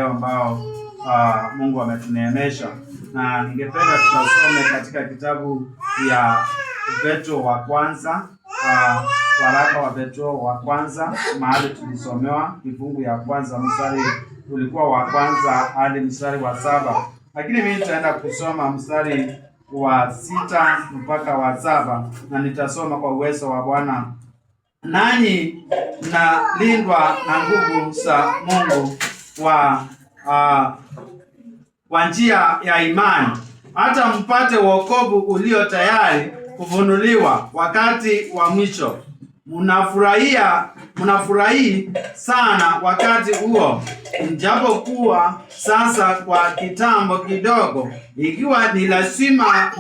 ambao Mungu ametuneemesha, na ningependa tutasome katika kitabu ya Petro wa kwanza, waraka wa Petro wa kwanza, mahali tulisomewa kifungu ya kwanza mstari ulikuwa wa kwanza hadi mstari wa 7, lakini mimi nitaenda kusoma mstari wa 6 mpaka wa 7, na nitasoma kwa uwezo wa Bwana. Nanyi mnalindwa na nguvu za Mungu kwa njia ya imani, hata mpate wokovu ulio tayari kufunuliwa wakati wa mwisho. Mnafurahi sana wakati huo, mjapokuwa sasa kwa kitambo kidogo, ikiwa ni lazima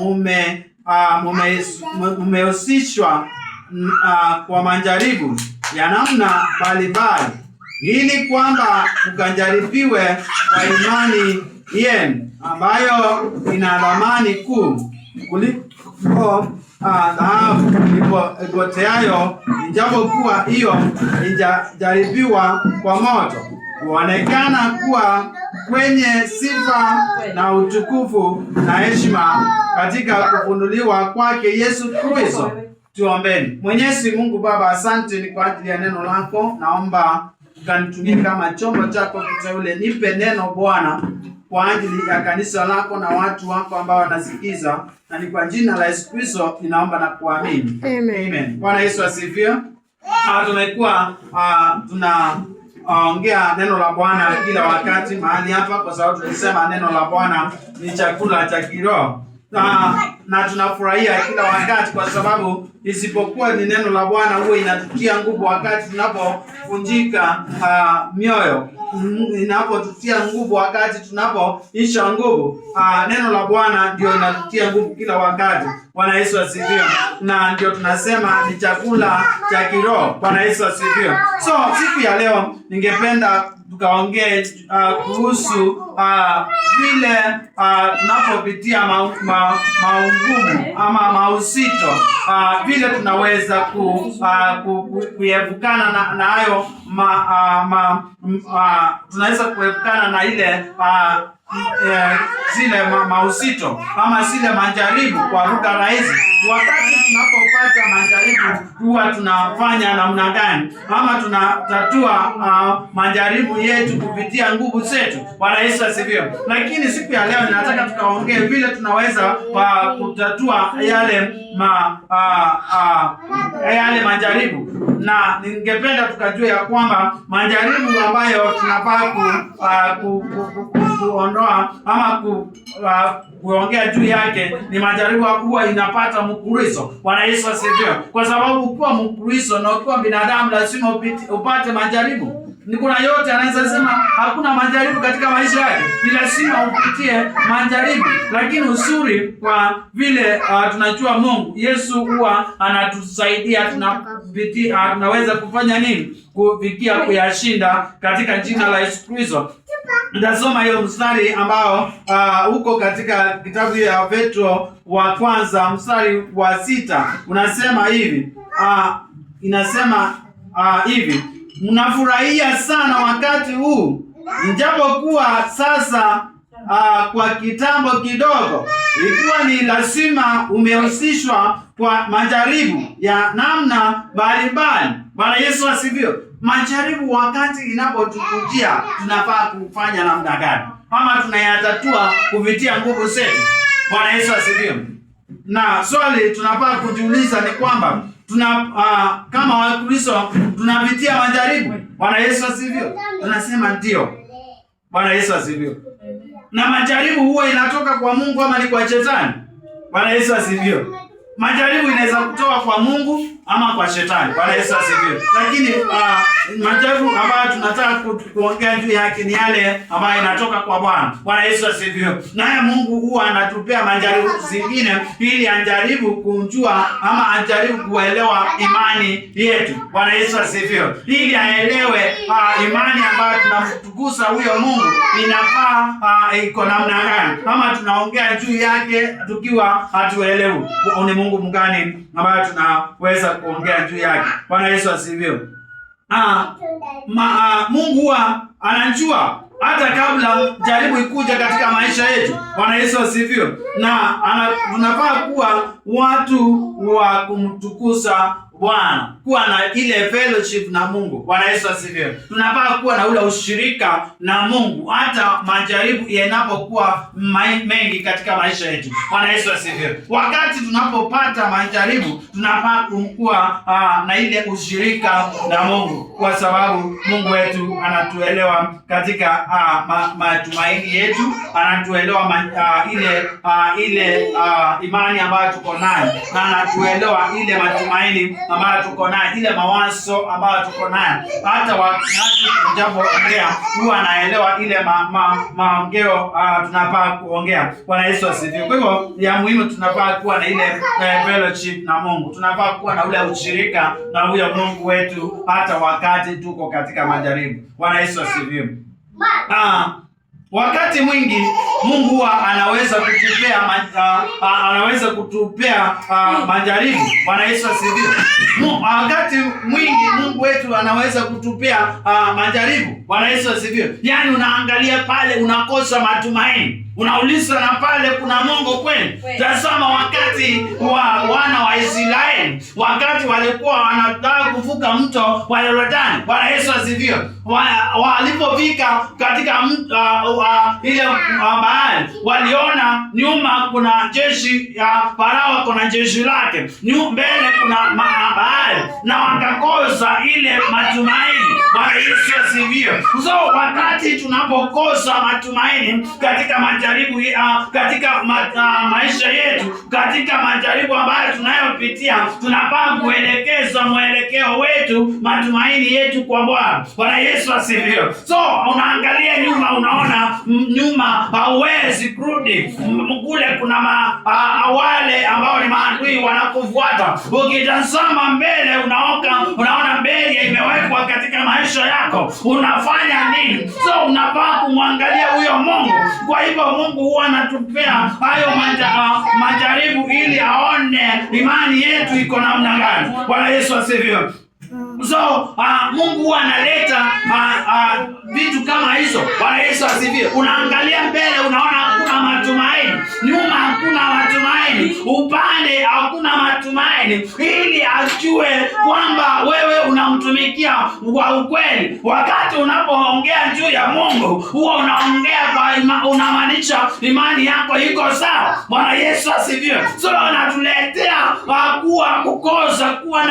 mmehusishwa kwa majaribu ya namna mbalimbali, ili kwamba mkajaribiwe kwa imani yenu, ambayo ina thamani kuu kuliko dhahabu ipoteayo, ijapokuwa hiyo inajaribiwa kwa moto, huonekana kuwa kwenye sifa na utukufu na heshima katika kufunuliwa kwake Yesu Kristo. Tuombeni. Mwenyezi Mungu Baba, asante ni kwa ajili ya neno lako. Naomba ukanitumie kama chombo chako kiteule. Nipe neno Bwana kwa ajili ya kanisa lako na watu wako ambao wanasikiza, na ni kwa jina la Yesu Kristo ninaomba na kuamini. Amen. Bwana Yesu asifiwe. Tumekuwa tunaongea neno la Bwana kila wakati mahali hapa, kwa sababu tulisema neno la Bwana ni chakula cha kiroho. Na tunafurahia kila wakati, kwa sababu isipokuwa ni neno la Bwana huwa inatutia nguvu wakati tunapovunjika mioyo, inapotutia nguvu wakati tunapoisha nguvu. Neno la Bwana ndio inatutia nguvu kila wakati. Bwana Yesu asifiwe. Na ndio tunasema ni chakula cha kiroho. Bwana Yesu asifiwe. So siku ya leo ningependa tukaongee kuhusu vile tunapopitia maungumu ama mausito, vile tunaweza kuepukana na hayo tunaweza kuepukana na ile zile mausito ama zile majaribu. Kwa lugha rahisi, wakati tunapopata majaribu huwa tunafanya namna gani, ama tunatatua majaribu yetu kupitia nguvu zetu. Bwana Yesu asifiwe. Lakini siku ya leo ninataka tukaongee vile tunaweza kutatua yale yale majaribu, na ningependa tukajua ya kwamba majaribu ambayo tunafaa kuondoa ama kuongea juu yake ni majaribu huwa inapata Mkristo. Bwana Yesu asifiwe. Kwa sababu ukiwa Mkristo na ukiwa binadamu lazima upate majaribu. Ni kuna yote anaweza sema hakuna majaribu katika maisha yake, ni lazima upitie majaribu. Lakini uzuri kwa vile tunajua Mungu Yesu huwa anatusaidia, tunaweza kufanya nini? Kufikia kuyashinda katika jina la Yesu Kristo. Nitasoma hiyo mstari ambao uko katika kitabu ya Petro wa kwanza mstari wa 6. Unasema hivi, inasema hivi: mnafurahia sana wakati huu, ijapokuwa sasa kwa kitambo kidogo, ikiwa ni lazima umehusishwa kwa majaribu ya namna mbalimbali. Bwana Yesu asifiwe. Majaribu wakati inapotukujia tunafaa kufanya namna gani, ama tunayatatua kupitia nguvu zetu? Bwana Yesu asifiwe. Na swali tunafaa kujiuliza ni kwamba kama Wakristo tunapitia majaribu. Bwana Yesu asifiwe. Tunasema ndio. Bwana Yesu asifiwe. Na majaribu huwa inatoka kwa Mungu ama ni kwa shetani? Bwana Yesu asifiwe. Majaribu inaweza kutoka kwa Mungu ama kwa shetani. Bwana Yesu asifiwe. Lakini majaribu ambayo tunataka kuongea juu yake ni yale ambayo inatoka kwa Bwana. Bwana Yesu asifiwe. Naye Mungu huwa anatupea majaribu zingine ili anjaribu kujua ama anjaribu kuelewa imani yetu. Bwana Yesu asifiwe. Ili aelewe imani ambayo tunamtukuza huyo Mungu inafaa iko namna gani, ama tunaongea juu yake tukiwa hatuelewi ni Mungu mgani ambayo tunaweza kuongea juu yake. Bwana Yesu asifiwe. Mungu huwa anajua hata kabla jaribu ikuja katika maisha yetu. Bwana Yesu asifiwe. Na tunafaa kuwa watu wa kumtukuza Bwana, kuwa na ile fellowship na Mungu. Bwana Yesu asifiwe. Tunafaa kuwa na ule ushirika na Mungu hata majaribu yanapokuwa mengi katika maisha yetu. Bwana Yesu asifiwe. Wakati tunapopata majaribu, tunafaa kuwa na ile ushirika na Mungu, kwa sababu Mungu wetu anatuelewa katika matumaini yetu, anatuelewa ile imani ambayo tuko nayo, na anatuelewa ile matumaini ambayo tuko nayo, ile mawazo ambayo tuko nayo. Hata wakati tunapoongea huwa anaelewa ile maongeo tunafaa kuongea. Bwana Yesu asifiwe. Kwa hivyo ya muhimu, tunafaa kuwa na ile fellowship na Mungu. Tunafaa kuwa na ule ushirika na huyo Mungu wetu hata wakati tuko katika majaribu. Bwana Yesu asifiwe. Wakati mwingi Mungu huwa anaweza kutupea majaribu. Bwana Yesu asifiwe. Wakati mwingi Mungu wetu anaweza kutupea majaribu. Bwana Yesu asifiwe. Yaani unaangalia pale unakosa matumaini. Unauliza na pale kuna Mungu kweli? Tazama wakati wana wa Israeli, wakati walikuwa wanataka kuvuka mto wa Yordani. Bwana Yesu asifiwe. Walipofika katika ile bahari, waliona nyuma kuna jeshi ya Farao, kuna jeshi lake, mbele kuna bahari, na wakakosa ile matumaini. Bwana Yesu asifiwe. So wakati tunapokosa matumaini katika majaribu katika maisha yetu, katika majaribu ambayo tunayopitia, tunafaa kuelekeza mwelekeo wetu, matumaini yetu kwa Bwana. Bwana Yesu asifiwe. So unaangalia nyuma, unaona nyuma hauwezi kurudi. Kule kuna wale ambao ni maadui wanakufuata. Ukitazama mbele, unaona mbele imewekwa katika maisha yako. Unafanya nini? So unafaa kumwangalia huyo Mungu. Kwa hivyo Mungu huwa anatupea hayo majaribu ili aone imani yetu iko namna gani. Bwana Yesu asifiwe. So Mungu huwa analeta vitu kama hizo. Bwana Yesu asifiwe. Unaangalia mbele, unaona hakuna matumaini, nyuma hakuna matumaini, upande hakuna matumaini, ili ajue kwamba wewe unamtumikia kwa ukweli. Wakati unapoongea juu ya Mungu, huwa unaongea unamaanisha imani yako iko sawa. Bwana Yesu asifiwe. So anatuletea kuwa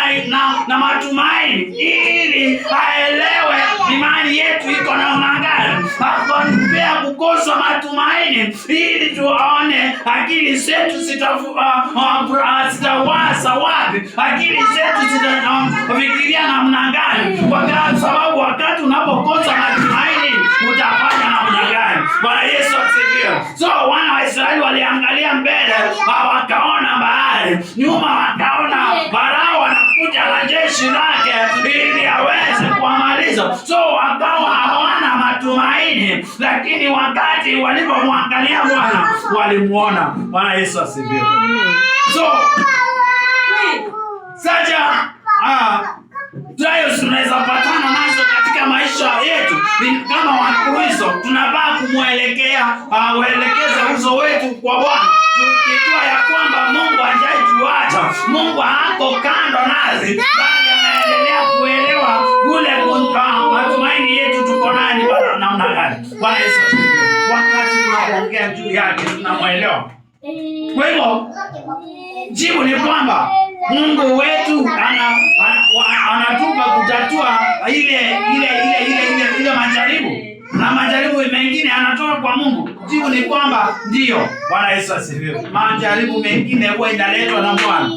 na matumaini, ili aelewe imani yetu iko namna gani. Akonipea kukosa matumaini ili tuone akili zetu zitawaza wapi, akili zetu zitafikiria namna gani, kwa sababu wakati unapokosa matumaini utafanya namna gani. Bwana Yesu asifiwe. So wana wa Israeli waliangalia mbele, wakaona bahari, nyuma wakaona Farao anakuja na jeshi lake ili aweze kuamaliza. So wakawa hawana matumaini, lakini wakati walipomwangalia Bwana walimuona. Bwana Yesu asifiwe. So sasa trials tunaweza patana nazo katika maisha yetu kama Wakristo. Tunafaa kuelekeza uso wetu kwa Bwana, tukijua ya kwamba Mungu hajaituacha. Mungu hako kando nasi, bali anaendelea kuelewa kule matumaini yetu tuko nani namna gani. Bwana Yesu asifiwe. Wakati tunaongea juu yake tunamuelewa. Kwa hivyo jibu ni kwamba Mungu wetu anatupa kutatua ile majaribu, na majaribu mengine anatoka kwa Mungu. Jibu ni kwamba ndio. Bwana Yesu asifiwe. Majaribu mengine huwa inaletwa na Bwana.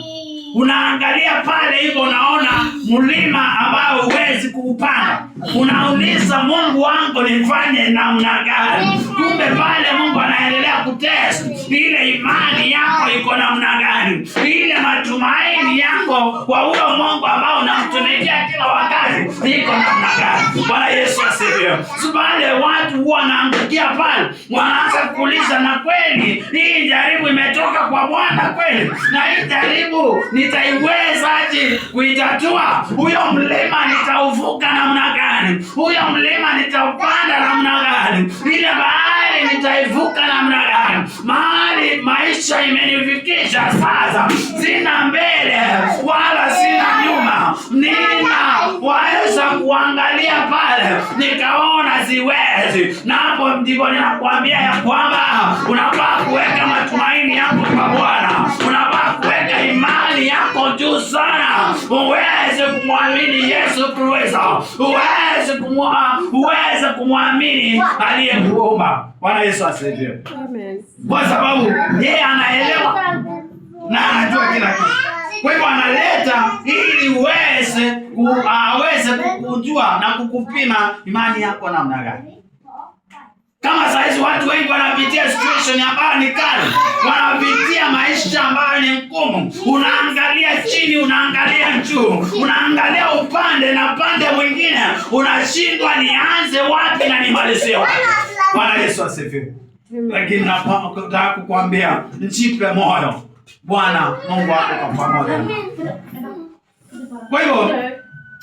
Unaangalia pale hivyo, unaona mlima ambao huwezi kuupanda, unauliza Mungu wangu nifanye namna gani? Kumbe pale Mungu anaendelea kutest ile imani yako iko namna gani, ile matumaini yako kwa huyo Mungu ambao unamtumikia kila wakati iko namna gani. Bwana Yesu asifiwe. Pale watu huwa wanapofikia pale wanaanza kuuliza, na kweli hii jaribu imetoka kwa Bwana kweli? Na hii jaribu nitaiwezaje kuitatua? Huyo mlima nitauvuka namna gani? Huyo mlima nitaupanda namna gani? Ile bahari nitaivuka namna gani? Mahali maisha imenifikisha sasa, sina mbele wala sina nyuma. Ninaweza kuangalia pale nikaona siwezi. Na hapo ndipo ninakwambia ya kwamba unafaa kuweka matumaini yako kwa Bwana. Unafaa kuweka imani yako juu sana, uweze kumwamini Yesu Kristo, uweze kumwamini aliyekuumba. Bwana Yesu asifiwe. Amen. Kwa sababu yeye anaelewa na anajua kila kitu. Kwa hivyo analeta ili aweze kukujua na kukupima imani yako namna gani. Kama saizi watu wengi wanapitia situation ambayo ni kali, wanapitia maisha ambayo ni ngumu. Unaangalia chini, unaangalia juu, unaangalia upande na upande mwingine, unashindwa nianze wapi na nimalizie wapi. Bwana Yesu asifiwe. Lakini nataka kukwambia, njipe moyo. Bwana Mungu wako kwa pamoja. Kwa hivyo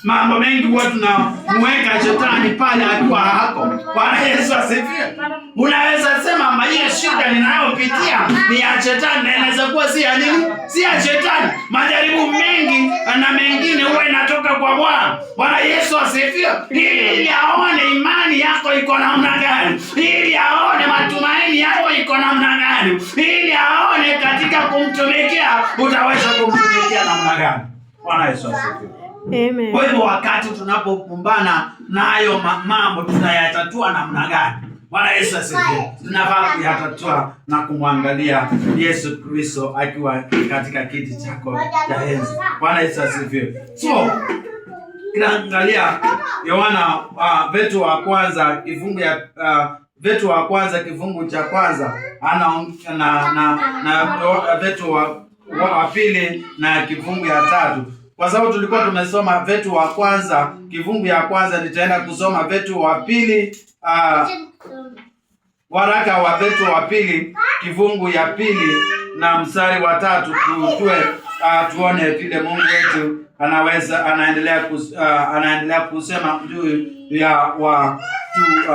mambo mengi huwa tunamweka shetani pale akiwa hako. Bwana Yesu asifiwe. Unaweza sema hiyo shida ninayopitia ni ya shetani, na inaweza kuwa si ya nini? Si ya shetani. Majaribu mengi na mengine huwa inatoka kwa Bwana. Bwana Yesu asifiwe. Ili aone imani yako iko namna gani, ili aone matumaini yako iko namna gani, ili aone katika kumtumikia utaweza kumtumikia namna gani. Bwana Yesu asifiwe. Amen. Kwa hivyo wakati tunapokumbana na hayo mambo tunayatatua namna gani? Bwana Yesu asifiwe. Tunafaa kuyatatua na kumwangalia Yesu Kristo akiwa katika kiti chako cha enzi. Bwana Yesu asifiwe. So tunaangalia Yohana Petro wa kwanza kifungu ya Petro wa kwanza kifungu cha kwanza na Petro wa pili na kifungu ya 3. Kwa sababu tulikuwa tumesoma Petro wa kwanza kifungu ya kwanza, nitaenda kusoma Petro wa pili, waraka wa Petro wa pili kifungu ya pili na mstari wa 3, tuone vile Mungu wetu anaendelea kusema juu ya watu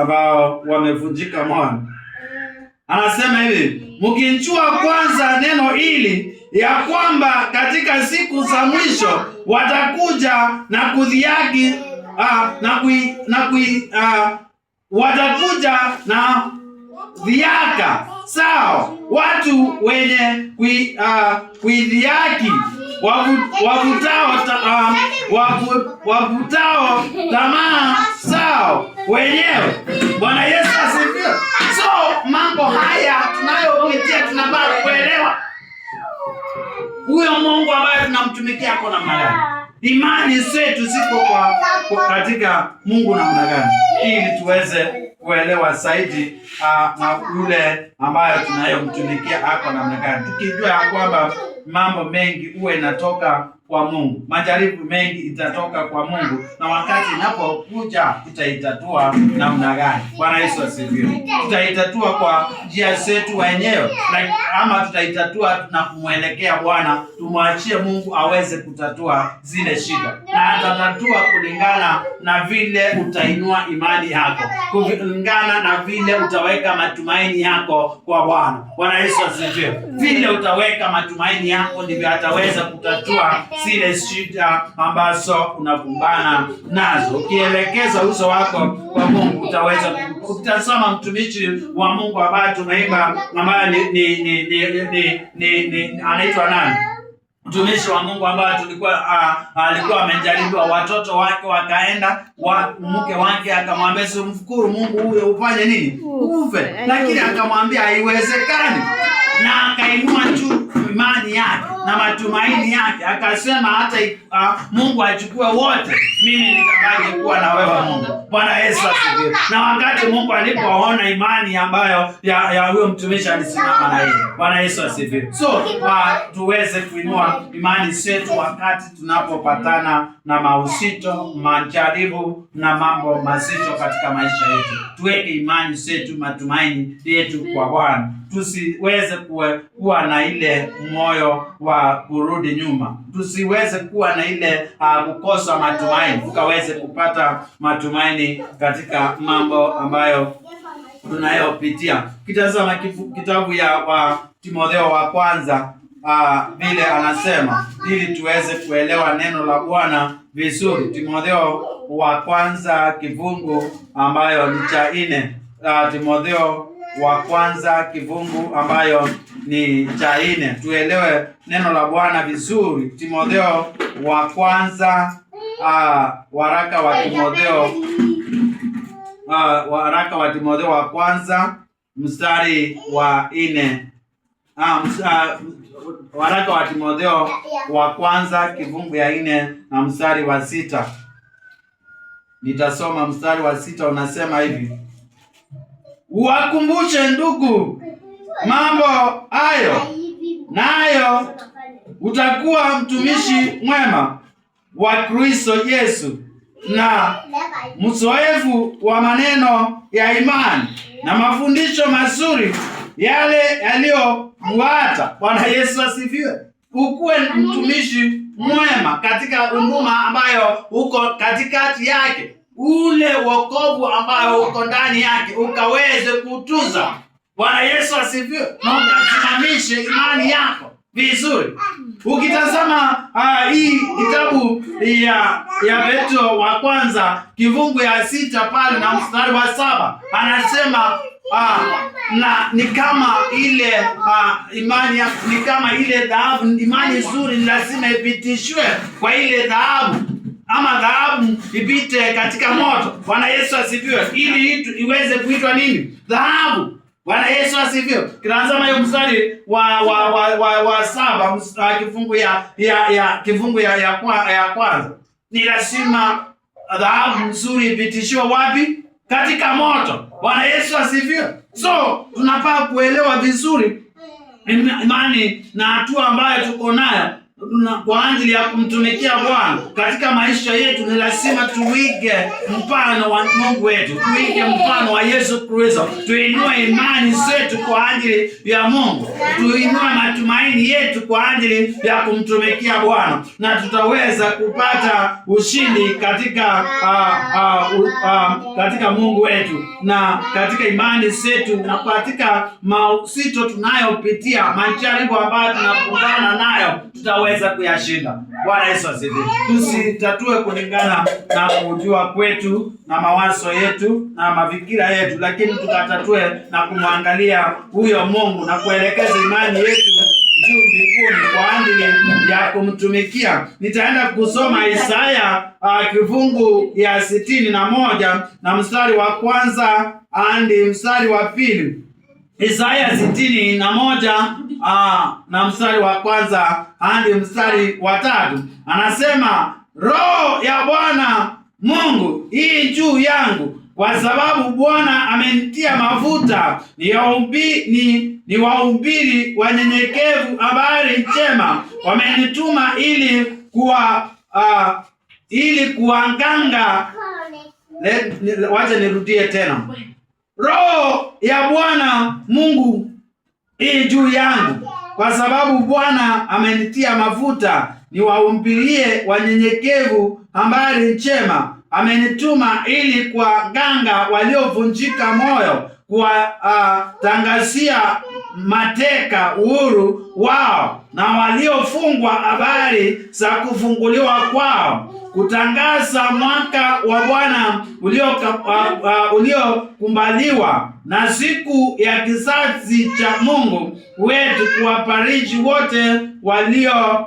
ambao wamevunjika moyo. Anasema hivi, mkinjua kwanza neno hili ya kwamba katika siku za mwisho watakuja na kudhiaki watakuja na dhiaka sawa, watu wenye kuidhiaki, wavutao tamaa sawa wenyewe. Bwana Yesu asifiwe. So mambo haya tunayopitia tunabaki kuelewa huyo Mungu ambaye tunamtumikia kwa namna gani. Imani zetu ziko kwa katika Mungu namna gani, ili tuweze kuelewa zaidi na yule ambaye tunayomtumikia ako namna gani. Tukijua ya kwamba mambo mengi huwa inatoka kwa Mungu, majaribu mengi itatoka kwa Mungu, na wakati inapokuja tutaitatua namna gani. Bwana Yesu asifiwe. Tutaitatua kwa njia zetu wenyewe, ama tutaitatua na kumwelekea Bwana, tumwachie Mungu aweze kutatua zile shida, na atatatua kulingana na vile utainua imani yako, kulingana na vile utaweka matumaini yako kwa Bwana. Bwana Yesu asifiwe. Vile utaweka matumaini yako ndivyo ataweza kutatua zile shida ambazo unakumbana nazo. Ukielekeza uso wako kwa Mungu utaweza kutazama mtumishi wa Mungu ambaye tumeimba, ambaye ni anaitwa nani? Mtumishi wa Mungu ambaye alikuwa amejaribiwa, watoto wake wakaenda, mke wake akamwambia simfikuru Mungu huyo ufanye nini? Ufe. Lakini akamwambia haiwezekani, na akainua juu imani yake. na matumaini yake, akasema hata Mungu achukue wote, mimi nitabaki kuwa na wewe Mungu. Bwana Yesu asifiwe. Na wakati Mungu alipoona imani ambayo ya huyo mtumishi alisimama na yeye. Bwana Yesu asifiwe. So tuweze kuinua imani zetu wakati tunapopatana na mausito, majaribu na mambo mazito katika maisha yetu. Tuweke imani zetu, matumaini yetu kwa Bwana. Tusiweze kuwa na ile moyo wa kurudi nyuma. Tusiweze kuwa na ile kukosa matumaini. Tukaweze kupata matumaini katika mambo ambayo tunayopitia. Kitazama kitabu ya Timotheo wa kwanza, vile anasema, ili tuweze kuelewa neno la Bwana vizuri. Timotheo wa kwanza kifungu ambayo ni cha 4. Timotheo wa kwanza kifungu ambayo ni cha 4. Tuelewe neno la Bwana vizuri. Timotheo wa kwanza, waraka wa Timotheo, waraka wa Timotheo wa kwanza mstari wa 4. Waraka wa Timotheo wa kwanza kifungu ya 4 na mstari wa 6. Nitasoma mstari wa 6, unasema hivi: uwakumbushe ndugu mambo hayo, nayo utakuwa mtumishi mwema wa Kristo Yesu, na mzoefu wa maneno ya imani na mafundisho mazuri yale yaliyofuata. Bwana Yesu asifiwe. Ukuwe mtumishi mwema katika huduma ambayo uko katikati yake. Ule wokovu ambao uko ndani yake ukaweze kutuza. Bwana Yesu asifiwe. Na ukasimamishe imani yako vizuri. Ukitazama hii kitabu ya Petro wa kwanza kifungu ya 6 pale na mstari wa 7, anasema na ni kama ile imani ni kama ile dhahabu. Imani nzuri lazima ipitishwe kwa ile dhahabu, ama dhahabu ipite katika moto. Bwana Yesu asifiwe. Ili iweze kuitwa nini? Dhahabu. Bwana Yesu asifiwe. Kianza hiyo mstari wa 7, kifungu ya kwanza. Ni lazima dhahabu nzuri ipitishwe wapi? Katika moto. Bwana Yesu asifiwe. So tunafaa kuelewa vizuri imani na hatua ambayo tuko nayo kwa ajili ya kumtumikia Bwana katika maisha yetu. Ni lazima tuige mfano wa Mungu wetu, tuige mfano wa Yesu Kristo, tuinue imani zetu kwa ajili ya Mungu, tuinue matumaini yetu kwa ajili ya kumtumikia Bwana, na tutaweza kupata ushindi katika katika Mungu wetu na katika imani zetu, na katika mausito tunayopitia, majaribu ambayo tunapambana nayo, tutaweza kuyashinda. Bwana Yesu asifiwe. Tusitatue kulingana na kujua kwetu na mawazo yetu na mafikira yetu, lakini tukatatue na kumwangalia huyo Mungu na kuelekeza imani yetu juu mbinguni kwa ajili ya kumtumikia. Nitaenda kusoma Isaya kifungu ya 61 na mstari wa kwanza hadi mstari wa 2. Isaya 61 na mstari wa kwanza hadi mstari wa 3. Anasema, Roho ya Bwana Mungu hii juu yangu, kwa sababu Bwana amenitia mafuta ni wahubiri wanyenyekevu habari njema. Wamenituma ili kuwaganga. Wacha nirudie tena. Roho ya Bwana Mungu hii juu yangu, kwa sababu Bwana amenitia mafuta niwahubirie wanyenyekevu habari njema. Amenituma ili kuwaganga waliovunjika moyo, kuwatangazia mateka uhuru wao, na waliofungwa habari za kufunguliwa kwao, kutangaza mwaka wa Bwana uliokumbaliwa, na siku ya kizazi cha Mungu wetu, kuwafariji wote walio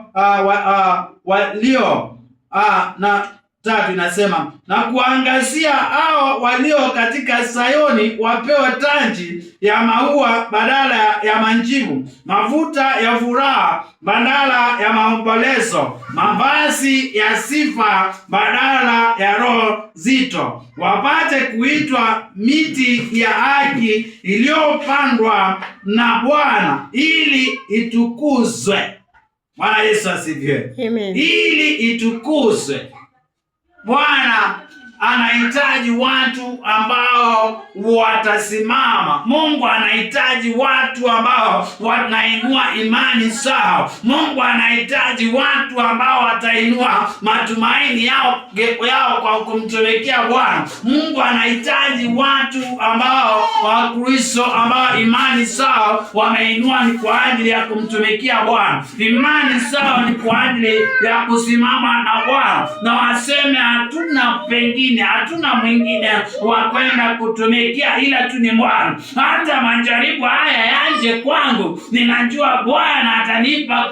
3 inasema, na kuangazia hao walio katika Sayoni wapewe taji ya maua badala ya manjivu, mafuta ya furaha badala ya maombolezo, mavazi ya sifa badala ya roho zito, wapate kuitwa miti ya haki iliyopandwa na Bwana ili itukuzwe. Bwana Yesu asifiwe. Amen. Ili itukuzwe. Bwana anahitaji watu ambao watasimama. Mungu anahitaji watu ambao wanainua imani zao. Mungu anahitaji watu ambao watainua matumaini yao kwa kumtumikia Bwana. Mungu anahitaji watu ambao Wakristo ambao imani zao wameinua ni kwa ajili ya kumtumikia Bwana. Imani zao ni kwa ajili ya kusimama na Bwana, na waseme hatuna pengine, hatuna mwingine wa kwenda kutumikia ila tu ni Bwana. Hata majaribu haya yaje kwangu, ninajua Bwana atanipa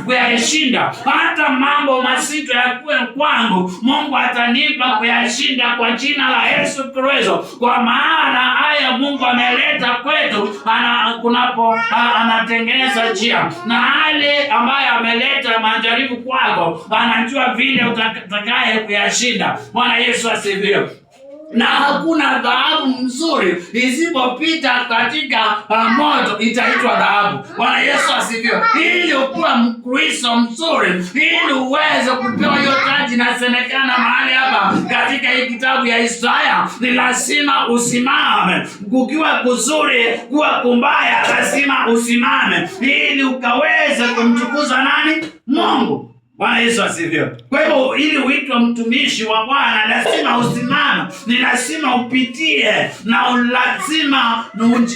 kuyashinda. Hata mambo mazito yakuwe kwangu, Mungu atanipa kuyashinda kwa jina la Yesu Kristo. Kwa maana haya Mungu ameleta kwetu, anatengeneza njia, na wale ambaye ameleta majaribu kwako anajua vile utakaye kuyashinda. Bwana Yesu asifiwe. Na hakuna dhahabu nzuri isipopita katika moto itaitwa dhahabu. Bwana Yesu asifiwe. Ili ukuwe Mkristo mzuri, ili uweze kupewa hiyo taji na semekana mahali hapa katika hii kitabu ya Isaya, ni lazima usimame. Kukiwa kuzuri, kuwa kumbaya, lazima usimame ili ukaweze kumtukuza nani? Mungu. Bwana Yesu asifiwe. Kwa hivyo ili uitwe mtumishi wa Bwana lazima usimame, ni lazima upitie, na lazima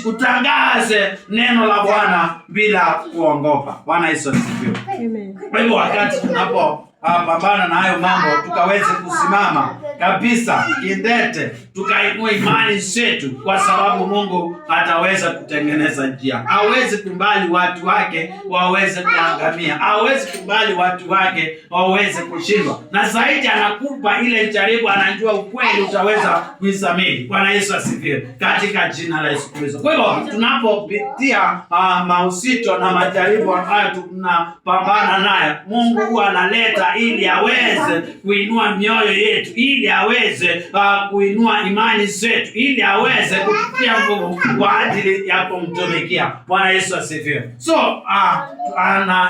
utangaze neno la Bwana bila kuongopa. Bwana Yesu asifiwe. Amen. Kwa hivyo wakati tunapopambana na hayo mambo, tukaweze kusimama kabisa kidete, tukainua imani zetu, kwa sababu Mungu ataweza kutengeneza njia. Hawezi kubali watu wake waweze kuangamia. Hawezi kubali watu wake waweze kushindwa. Na zaidi anakupa ile jaribu, anajua ukweli utaweza kuisamini. Bwana Yesu asifiwe, katika jina la Yesu Kristo. Kwa hivyo tunapopitia mausito na majaribu ambayo tunapambana nayo, Mungu huwa analeta ili aweze kuinua mioyo yetu, ili aweze kuinua imani zetu, ili aweze kututia nguvu kwa ajili ya kumtumikia. Bwana Yesu asifiwe. So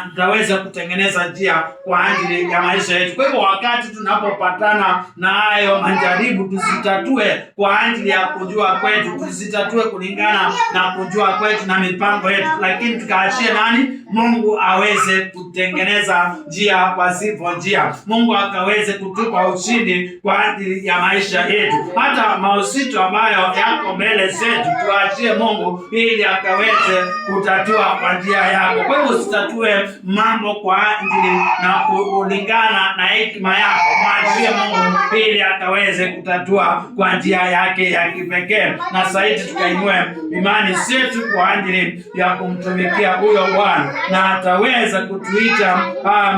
tutaweza kutengeneza njia kwa ajili ya maisha yetu. Kwa hivyo wakati tunapopatana na hayo majaribu, tusitatue kwa ajili ya kujua kwetu, tusitatue kulingana na kujua kwetu na mipango yetu, lakini tukaachie nani? Mungu aweze kutengeneza njia pasipo njia. Mungu akaweze kutupa ushindi kwa ajili ya maisha yetu. Hata mausito ambayo yako mbele zetu, tuachie Mungu ili akaweze kutatua kwa njia yako. Kwa hivyo usitatue mambo kwa ajili na kulingana na hekima yako. Mwachie Mungu ili akaweze kutatua kwa njia yake ya kipekee, na zaidi tukainue imani zetu kwa ajili ya kumtumikia huyo Bwana, na ataweza kutuita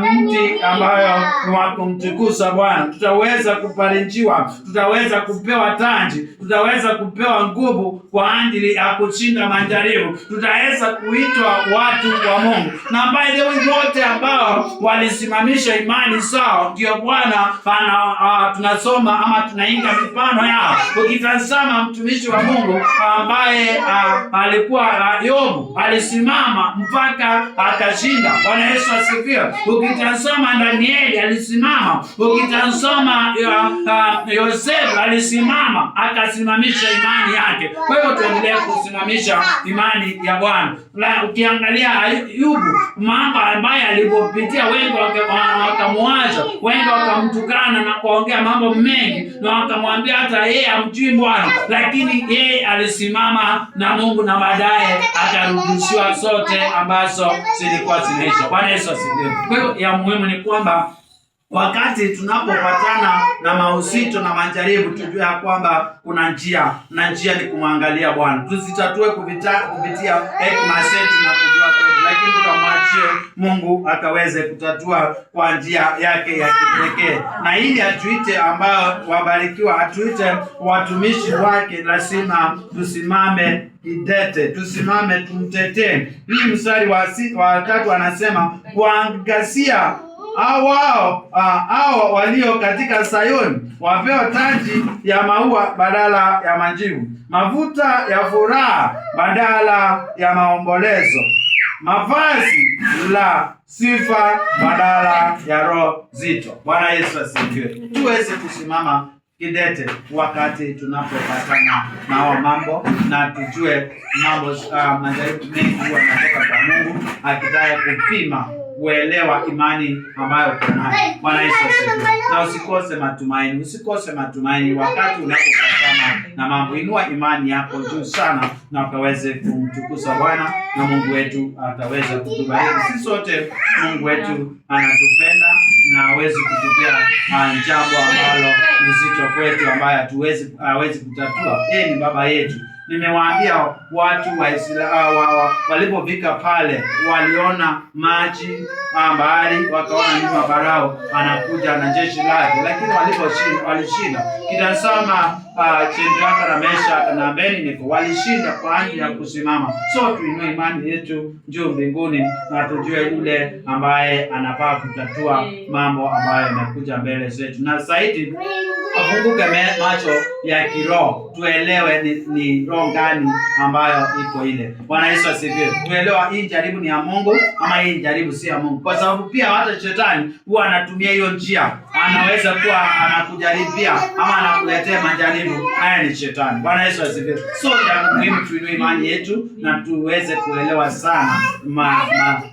mti ambayo ni wa kumtukuza Bwana. Tutaweza kuparinjiwa, tutaweza kupewa taji, tutaweza kupewa nguvu kwa ajili ya kushinda majaribu. Tutaweza kuitwa watu wa Mungu. Na by the way, wote ambao walisimamisha imani zao, ndio Bwana tunasoma ama tunainga mifano yao. Ukitazama mtumishi wa Mungu ambaye alikuwa Yobu, alisimama mpaka akashinda. Bwana Yesu asifiwe. Ukitazama Danieli alisimama, ukitazama Yosefu alisimama akasimamisha imani yake. Kwa hivyo tuendelee kusimamisha imani ya Bwana. Ukiangalia Ayubu, mambo ambaye alipopitia, wengi wakamwacha, wengi wakamtukana na kuongea mambo mengi, na wakamwambia hata yeye hamjui Bwana, lakini yeye alisimama na Mungu, na baadaye akarudishiwa zote ambazo zilikuwa zinaisha. Bwana Yesu asifiwe. Kwa hiyo ya muhimu ni kwamba wakati tunapopatana na mausito na majaribu, tujue ya kwamba kuna njia, na njia ni kumwangalia Bwana. Tusitatue kupitia hekima zetu na kujua kwetu, lakini lakini tukamwachie Mungu akaweze kutatua kwa njia yake ya kipekee. Na ili atuite ambao wabarikiwa, atuite watumishi wake, lazima tusimame kidete, tusimame tumtetee. Hii mstari wa 3 anasema kuangazia hao walio katika Sayuni, wapewa taji ya maua badala ya majivu, mafuta ya furaha badala ya maombolezo, mavazi la sifa badala ya roho zito. Bwana Yesu asifiwe. Tuweze kusimama kidete wakati tunapopatana na mambo, na tujue mambo majaribu mengi huwa yanatoka kwa Mungu akitaka kupima kuelewa imani ambayo tunayo. Bwana Yesu asifiwe. Na usikose matumaini, usikose matumaini wakati unapopatana na mambo. Inua imani yako juu sana na ukaweze kumtukuza Bwana, na Mungu wetu ataweza kutubariki. Sisi sote Mungu wetu anatupenda na hawezi kutupia jambo ambalo ni zito kwetu ambaye hawezi kutatua. Yeye ni baba yetu. Nimewaambia watu wa Israeli walipofika pale waliona maji bahari, wakaona nyuma Farao anakuja na jeshi lake, lakini walishinda. Kitazama Shadraka na Meshaki na Abednego walishinda kwa ajili ya kusimama. So tuinue imani yetu juu mbinguni na tujue yule ambaye anafaa kutatua mambo ambayo yamekuja mbele zetu, na zaidi afunguke macho ya kiroho, tuelewe ni roho gani ambayo iko ile. Bwana Yesu asifiwe. Tuelewa hii jaribu ni ya Mungu ama hii jaribu si ya Mungu, kwa sababu pia hata shetani huwa anatumia hiyo njia. Anaweza kuwa anakujaribia ama anakuletea majaribu, haya ni shetani. Bwana Yesu asifiwe. So ya muhimu tuinue imani yetu na tuweze kuelewa sana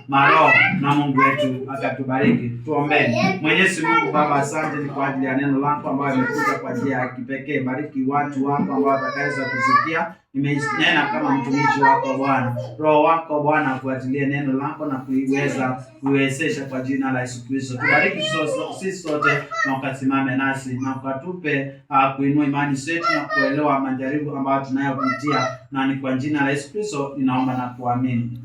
maroho na Mungu wetu akatubariki. Tuombeni. Mwenyezi Mungu Baba, asante ni kwa ajili ya neno lako ambayo limekuja kwa njia ya kipekee. Bariki watu wako ambao watakaweza kusikia. Nimenena kama mtumishi wako Bwana. Roho wako Bwana afuatilie neno lako na kuiwezesha kwa jina la Yesu Kristo. Tubariki sisi sote na ukasimame nasi na ukatupe kuinua imani zetu na kuelewa majaribu ambayo tunayopitia, na ni kwa jina la Yesu Kristo ninaomba na kuamini.